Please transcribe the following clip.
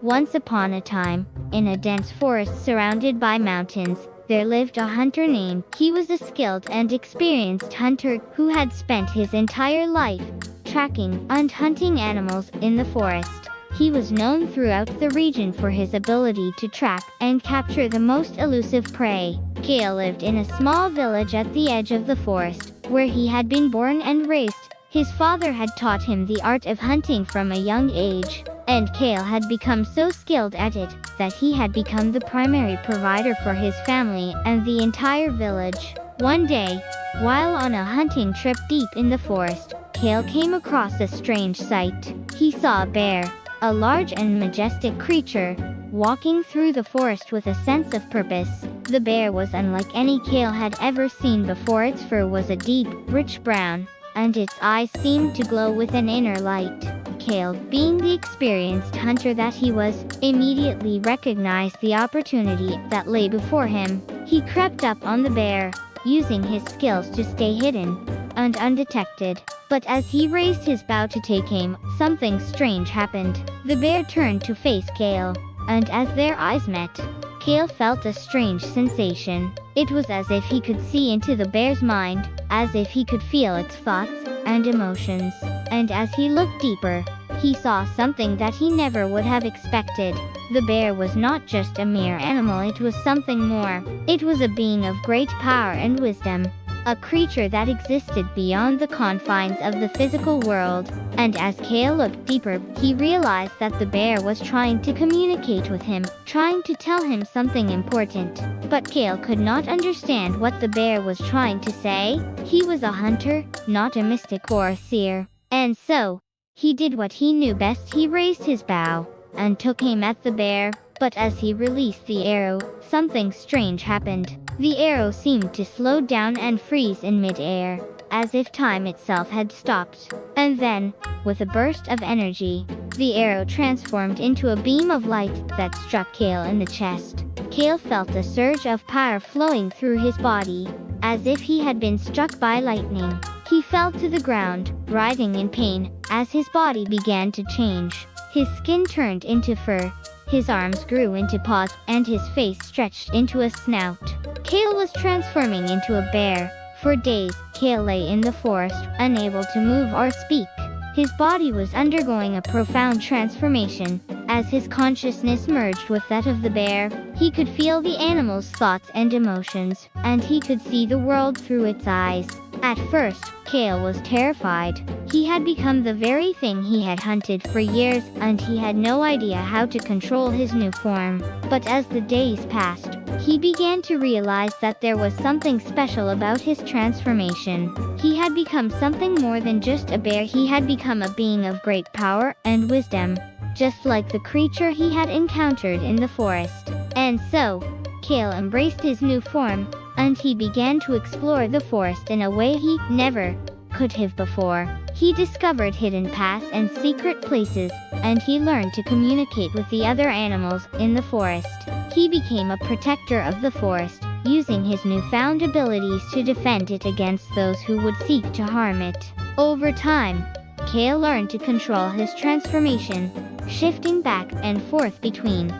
Once upon a time, in a dense forest surrounded by mountains, there lived a hunter named. He was a skilled and experienced hunter who had spent his entire life tracking and hunting animals in the forest. He was known throughout the region for his ability to track and capture the most elusive prey. Kael lived in a small village at the edge of the forest, where he had been born and raised. His father had taught him the art of hunting from a young age, and Kael had become so skilled at it that he had become the primary provider for his family and the entire village. One day, while on a hunting trip deep in the forest, Kael came across a strange sight. He saw a bear, a large and majestic creature, walking through the forest with a sense of purpose. The bear was unlike any Kael had ever seen before. Its fur was a deep, rich brown, and its eyes seemed to glow with an inner light. Kael, being the experienced hunter that he was, immediately recognized the opportunity that lay before him. He crept up on the bear, using his skills to stay hidden and undetected. But as he raised his bow to take aim, something strange happened. The bear turned to face Kael, and as their eyes met, Kael felt a strange sensation. It was as if he could see into the bear's mind, as if he could feel its thoughts and emotions. And as he looked deeper, he saw something that he never would have expected. The bear was not just a mere animal, it was something more. It was a being of great power and wisdom, a creature that existed beyond the confines of the physical world. And as Kael looked deeper, he realized that the bear was trying to communicate with him, trying to tell him something important. But Kael could not understand what the bear was trying to say. He was a hunter, not a mystic or a seer. And so, he did what he knew best. He raised his bow and took aim at the bear. But as he released the arrow, something strange happened. The arrow seemed to slow down and freeze in mid-air, as if time itself had stopped. And then, with a burst of energy, the arrow transformed into a beam of light that struck Kael in the chest. Kael felt a surge of power flowing through his body, as if he had been struck by lightning. He fell to the ground, writhing in pain, as his body began to change. His skin turned into fur, his arms grew into paws, and his face stretched into a snout. Kael was transforming into a bear. For days, Kael lay in the forest, unable to move or speak. His body was undergoing a profound transformation. As his consciousness merged with that of the bear, he could feel the animal's thoughts and emotions, and he could see the world through its eyes. At first, Kael was terrified. He had become the very thing he had hunted for years, and he had no idea how to control his new form. But as the days passed, he began to realize that there was something special about his transformation. He had become something more than just a bear. He had become a being of great power and wisdom, just like the creature he had encountered in the forest. And so, Kael embraced his new form, and he began to explore the forest in a way he never could have before. He discovered hidden paths and secret places, and he learned to communicate with the other animals in the forest. He became a protector of the forest, using his newfound abilities to defend it against those who would seek to harm it. Over time, Kael learned to control his transformation, shifting back and forth between